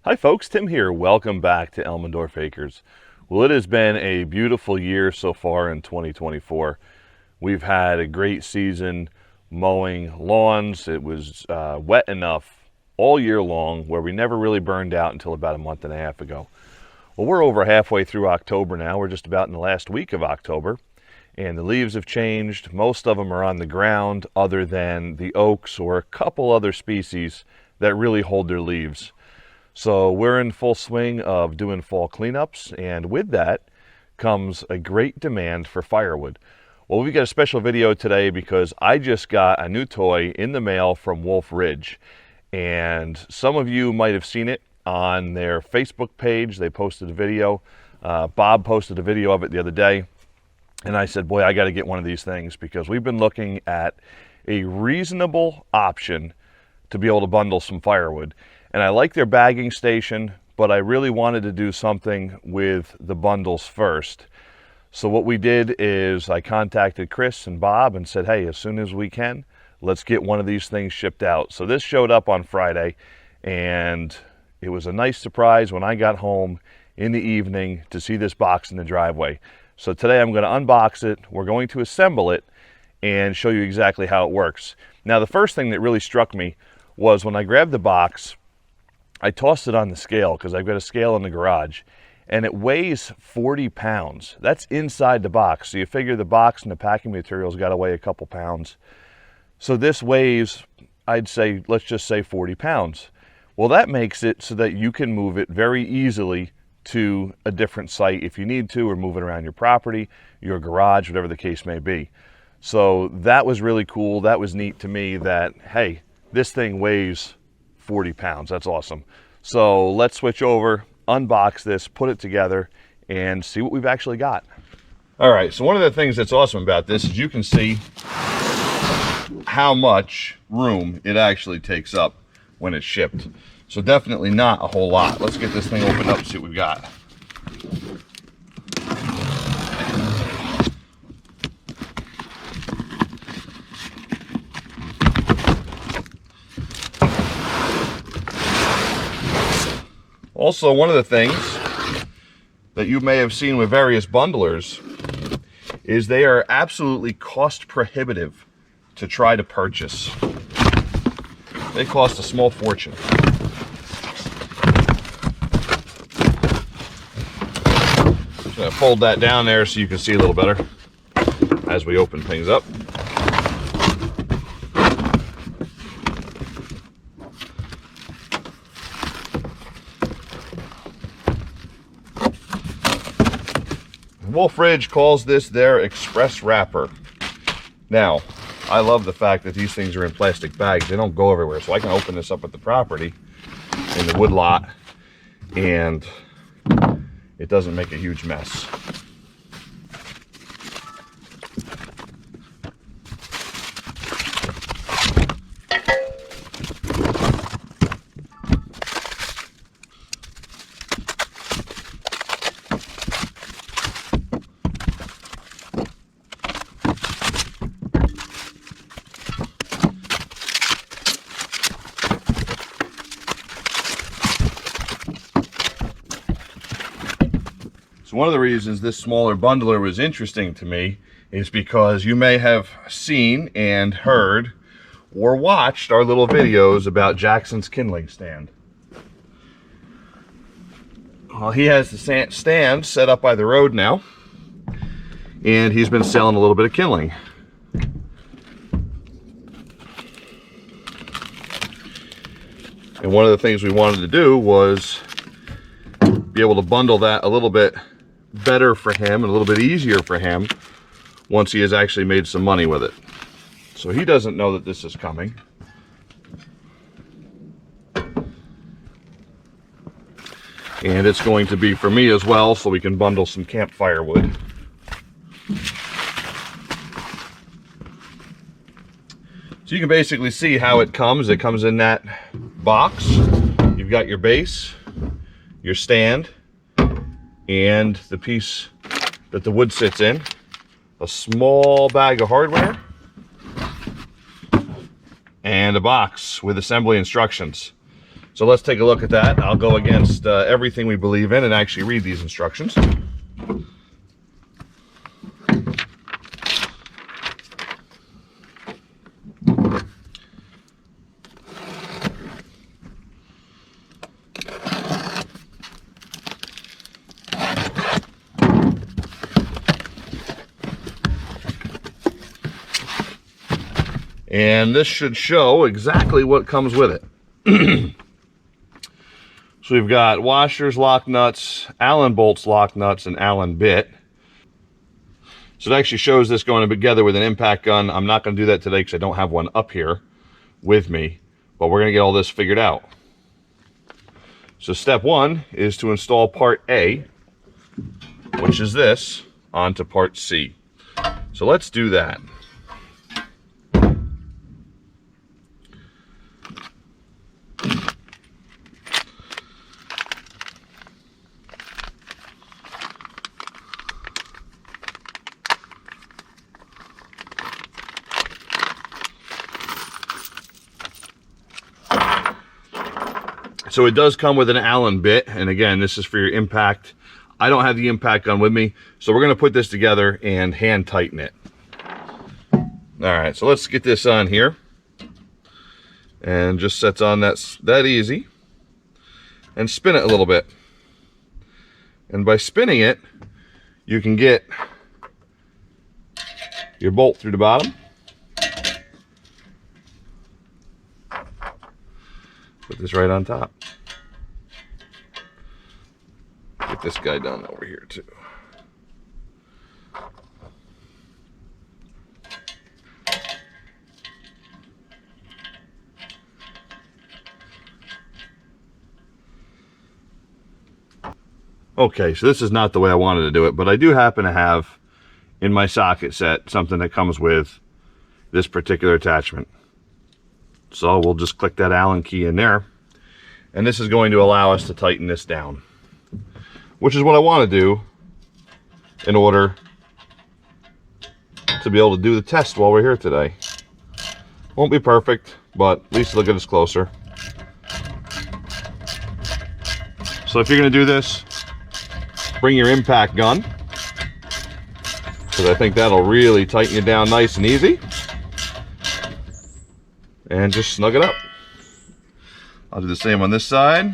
Hi folks, Tim here. Welcome back to Elmendorf Acres. Well, it has been a beautiful year so far in 2024. We've had a great season mowing lawns. It was wet enough all year long where we never really burned out until about a month and a half ago. Well, we're over halfway through October now. We're just about in the last week of October, and the leaves have changed. Most of them are on the ground other than the oaks or a couple other species that really hold their leaves. So we're in full swing of doing fall cleanups, and with that comes a great demand for firewood. Well, we've got a special video today because I just got a new toy in the mail from Wolfe Ridge, and some of you might have seen it on their Facebook page. They posted a video. Bob posted a video of it the other day, and I said, boy, I got to get one of these things because we've been looking at a reasonable option to be able to bundle some firewood. And I like their bagging station, but I really wanted to do something with the bundles first. So what we did is I contacted Chris and Bob and said, hey, as soon as we can, let's get one of these things shipped out. So this showed up on Friday, and it was a nice surprise when I got home in the evening to see this box in the driveway. So today I'm going to unbox it, we're going to assemble it, and show you exactly how it works. Now, the first thing that really struck me was when I grabbed the box, I tossed it on the scale because I've got a scale in the garage, and it weighs 40 pounds. That's inside the box. So you figure the box and the packing material's got to weigh a couple pounds. So this weighs, I'd say, let's just say 40 pounds. Well, that makes it so that you can move it very easily to a different site if you need to, or move it around your property, your garage, whatever the case may be. So that was really cool. That was neat to me that, hey, this thing weighs 40 pounds. That's awesome. So let's switch over, unbox this, put it together, and see what we've actually got. All right, so one of the things that's awesome about this is you can see how much room it actually takes up when it's shipped. So definitely not a whole lot. Let's get this thing opened up and see what we've got. Also, one of the things that you may have seen with various bundlers is they are absolutely cost prohibitive to try to purchase. They cost a small fortune. Just gonna fold that down there so you can see a little better as we open things up. Wolfe Ridge calls this their express wrapper. Now, I love the fact that these things are in plastic bags. They don't go everywhere, so I can open this up at the property in the wood lot and it doesn't make a huge mess. One of the reasons this smaller bundler was interesting to me is because you may have seen and heard or watched our little videos about Jackson's kindling stand. Well, he has the stand set up by the road now, and he's been selling a little bit of kindling. And one of the things we wanted to do was be able to bundle that a little bit better for him and a little bit easier for him once he has actually made some money with it. So he doesn't know that this is coming. And it's going to be for me as well, so we can bundle some camp firewood. So you can basically see how it comes. It comes in that box. You've got your base, your stand, and the piece that the wood sits in, a small bag of hardware, and a box with assembly instructions. So let's take a look at that. I'll go against everything we believe in and actually read these instructions. And this should show exactly what comes with it. So we've got washers, lock nuts, Allen bolts, lock nuts, and Allen bit. So it actually shows this going together with an impact gun. I'm not going to do that today because I don't have one up here with me, but we're going to get all this figured out. So step one is to install part A, which is this, onto part C. So let's do that. So it does come with an Allen bit, and again, this is for your impact. I don't have the impact gun with me, so we're gonna put this together and hand tighten it. All right, so let's get this on here. And just sets on that easy. And spin it a little bit. And by spinning it, you can get your bolt through the bottom. Put this right on top. Get this guy done over here too. Okay, so this is not the way I wanted to do it, but I do happen to have in my socket set something that comes with this particular attachment. So we'll just click that Allen key in there, and this is going to allow us to tighten this down, which is what I want to do in order to be able to do the test while we're here today. Won't be perfect, but at least it'll get us closer. So if you're going to do this, bring your impact gun, because I think that'll really tighten you down nice and easy. And just snug it up. I'll do the same on this side.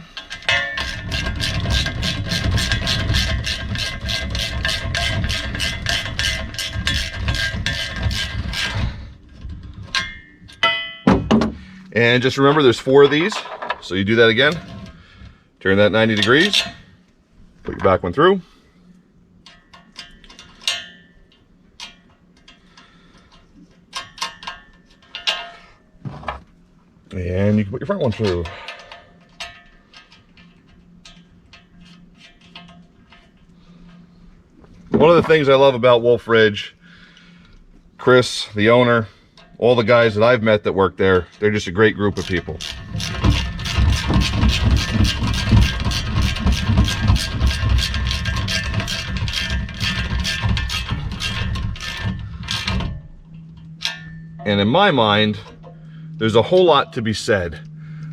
And just remember, there's 4 of these. So you do that again. Turn that 90 degrees. Put your back one through. And you can put your front one through. One of the things I love about Wolfe Ridge, Chris, the owner, all the guys that I've met that work there, they're just a great group of people. And in my mind, there's a whole lot to be said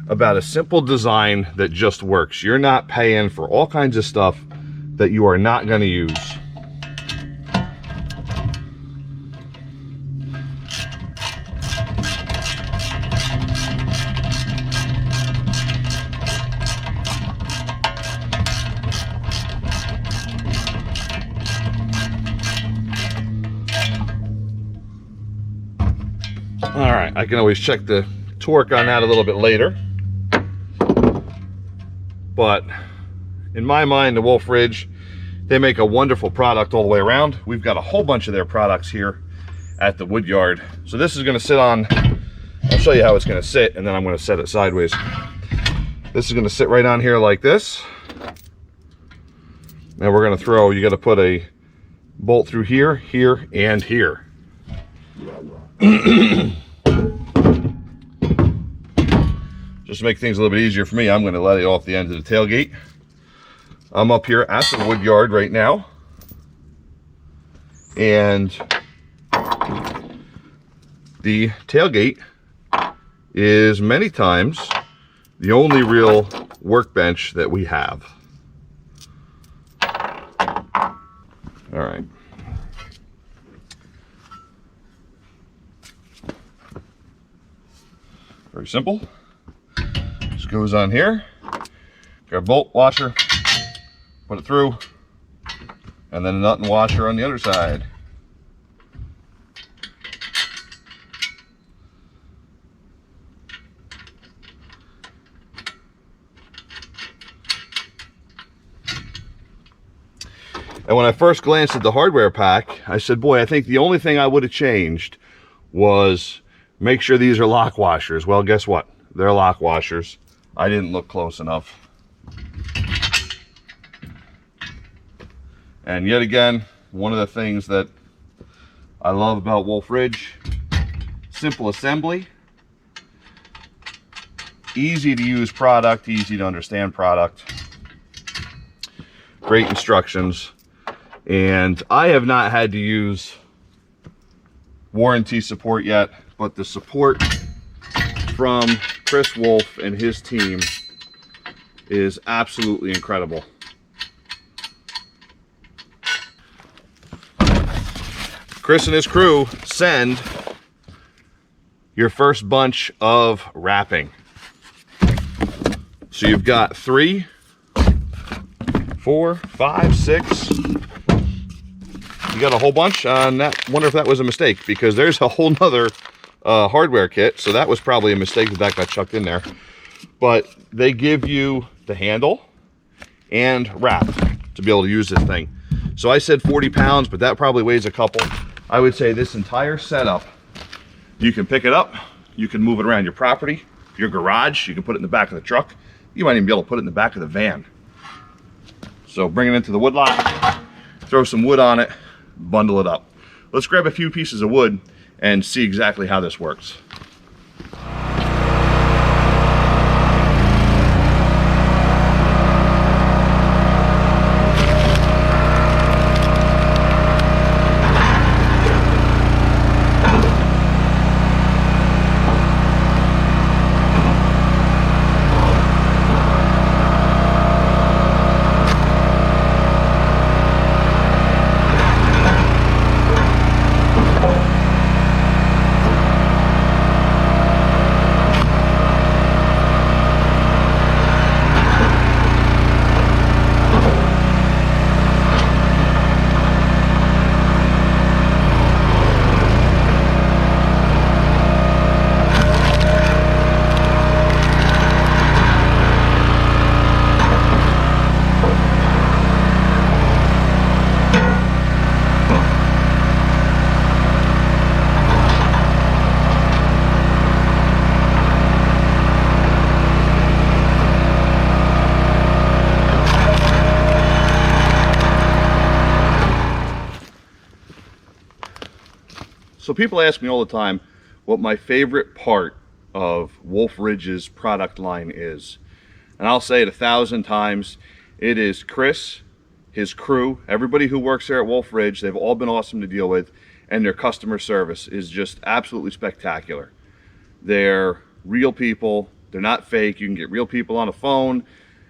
about a simple design that just works. You're not paying for all kinds of stuff that you are not going to use. All right, I can always check the torque on that a little bit later. But in my mind, the Wolfe Ridge, they make a wonderful product all the way around. We've got a whole bunch of their products here at the wood yard. So this is gonna sit on, I'll show you how it's gonna sit, and then I'm gonna set it sideways. This is gonna sit right on here like this. Now we're gonna throw, you gotta put a bolt through here, here, and here. Just to make things a little bit easier for me, I'm going to let it off the end of the tailgate. I'm up here at the wood yard right now, and the tailgate is many times the only real workbench that we have. All right. Very simple. Just goes on here. Grab a bolt washer, put it through, and then a nut and washer on the other side. And when I first glanced at the hardware pack, I said, boy, I think the only thing I would have changed was make sure these are lock washers. Well, guess what? They're lock washers. I didn't look close enough. And yet again, one of the things that I love about Wolfe Ridge, simple assembly, easy to use product, easy to understand product, great instructions. And I have not had to use warranty support yet, but the support from Chris Wolfe and his team is absolutely incredible. Chris and his crew send your first bunch of wrapping. So you've got 3, 4, 5, 6. You got a whole bunch on that. Wonder if that was a mistake, because there's a whole nother hardware kit. So that was probably a mistake that got chucked in there. But they give you the handle and wrap to be able to use this thing. So I said 40 pounds, but that probably weighs a couple. I would say this entire setup, you can pick it up, you can move it around your property, your garage, you can put it in the back of the truck. You might even be able to put it in the back of the van. So bring it into the wood lot, throw some wood on it, bundle it up. Let's grab a few pieces of wood and see exactly how this works. So people ask me all the time what my favorite part of Wolfe Ridge's product line is. And I'll say it 1,000 times. It is Chris, his crew, everybody who works there at Wolfe Ridge. They've all been awesome to deal with, and their customer service is just absolutely spectacular. They're real people. They're not fake. You can get real people on the phone.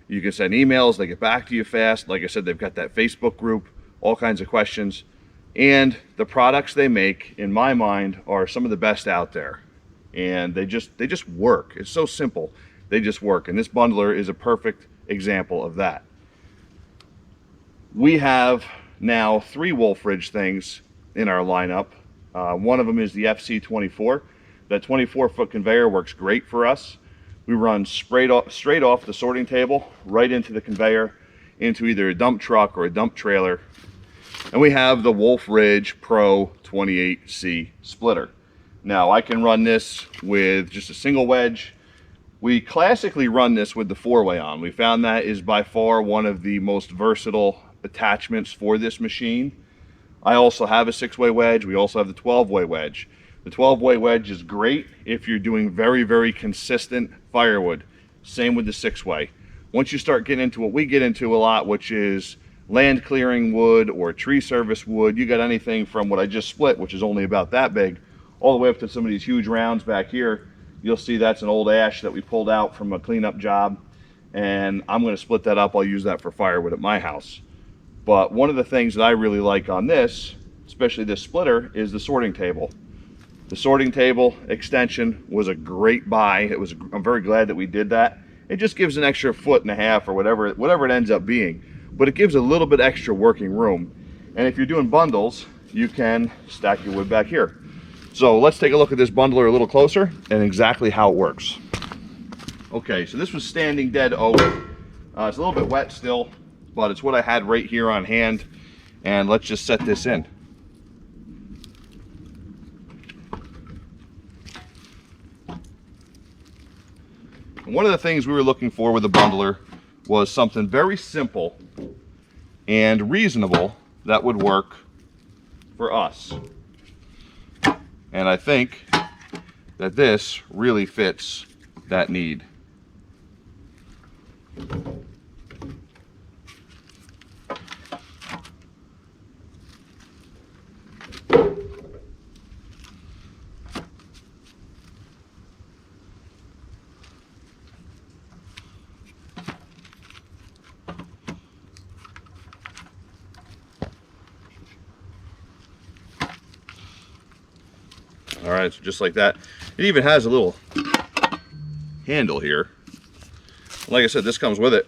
You can send emails. They get back to you fast. Like I said, they've got that Facebook group, all kinds of questions. And the products they make, in my mind, are some of the best out there. And they just work. It's so simple. They just work. And this bundler is a perfect example of that. We have now 3 Wolfe Ridge things in our lineup. One of them is the FC24. That 24-foot conveyor works great for us. We run straight off the sorting table, right into the conveyor, into either a dump truck or a dump trailer. And we have the Wolfe Ridge Pro 28C splitter. Now I can run this with just a single wedge. We classically run this with the 4-way on. We found that is by far one of the most versatile attachments for this machine. I also have a 6-way wedge. We also have the 12-way wedge. The 12-way wedge is great if you're doing very, very consistent firewood. Same with the 6-way. Once you start getting into what we get into a lot, which is land clearing wood or tree service wood, you got anything from what I just split, which is only about that big, all the way up to some of these huge rounds back here. you'll see that's an old ash that we pulled out from a cleanup job, and I'm going to split that up. I'll use that for firewood at my house. But one of the things that I really like on this, especially this splitter, is the sorting table. The sorting table extension was a great buy. I'm very glad that we did that. It just gives an extra 1.5 feet or whatever it ends up being, but it gives a little bit extra working room. And if you're doing bundles, you can stack your wood back here. So let's take a look at this bundler a little closer and exactly how it works. Okay, so this was standing dead oak. It's a little bit wet still, but it's what I had right here on hand. And let's just set this in. And one of the things we were looking for with the bundler was something very simple and reasonable that would work for us. And I think that this really fits that need. All right, so just like that. It even has a little handle here. Like I said, this comes with it.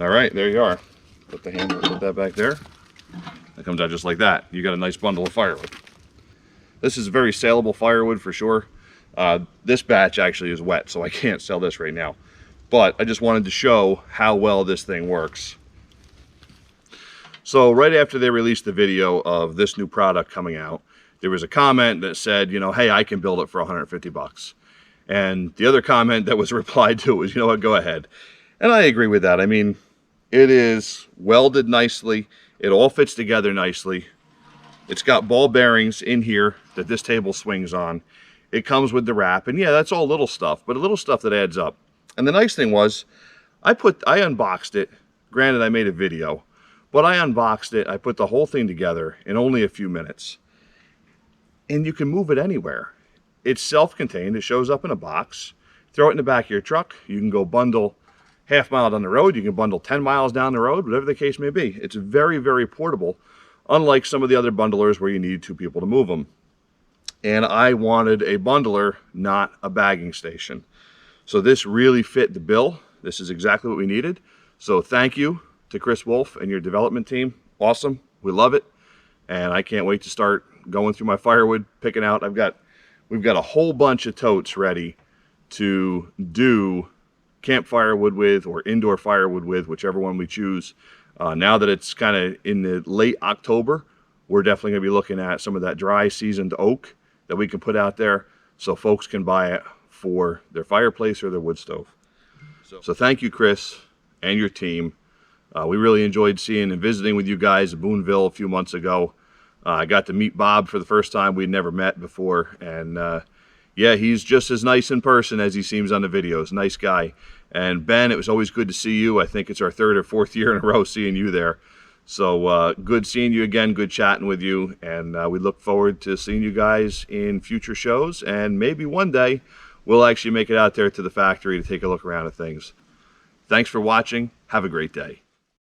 All right, there you are. Put the handle, put that back there. That comes out just like that. You got a nice bundle of firewood. This is very saleable firewood for sure. This batch actually is wet, so I can't sell this right now. But I just wanted to show how well this thing works. So right after they released the video of this new product coming out, there was a comment that said, you know, hey, I can build it for 150 bucks. And the other comment that was replied to was, you know what, go ahead. And I agree with that. I mean, it is welded nicely. It all fits together nicely. It's got ball bearings in here that this table swings on. It comes with the wrap. And yeah, that's all little stuff, but a little stuff that adds up. And the nice thing was, I unboxed it. Granted, I made a video, but I unboxed it. I put the whole thing together in only a few minutes. And you can move it anywhere. It's self-contained. It shows up in a box. Throw it in the back of your truck. You can go bundle half mile down the road, you can bundle 10 miles down the road, whatever the case may be. It's very, very portable, unlike some of the other bundlers where you need 2 people to move them. And I wanted a bundler, not a bagging station. So this really fit the bill. This is exactly what we needed. So thank you to Chris Wolfe and your development team. Awesome. We love it. And I can't wait to start going through my firewood, picking out. We've got a whole bunch of totes ready to do camp firewood with or indoor firewood with, whichever one we choose. Now that it's kind of in the late October, we're definitely going to be looking at some of that dry seasoned oak that we can put out there so folks can buy it for their fireplace or their wood stove. So thank you, Chris, and your team. We really enjoyed seeing and visiting with you guys at Boonville a few months ago. I got to meet Bob for the first time. We'd never met before, and yeah, he's just as nice in person as he seems on the videos. Nice guy. And Ben, it was always good to see you. I think it's our 3rd or 4th year in a row seeing you there. So good seeing you again, good chatting with you. And we look forward to seeing you guys in future shows. And maybe one day we'll actually make it out there to the factory to take a look around at things. Thanks for watching. Have a great day.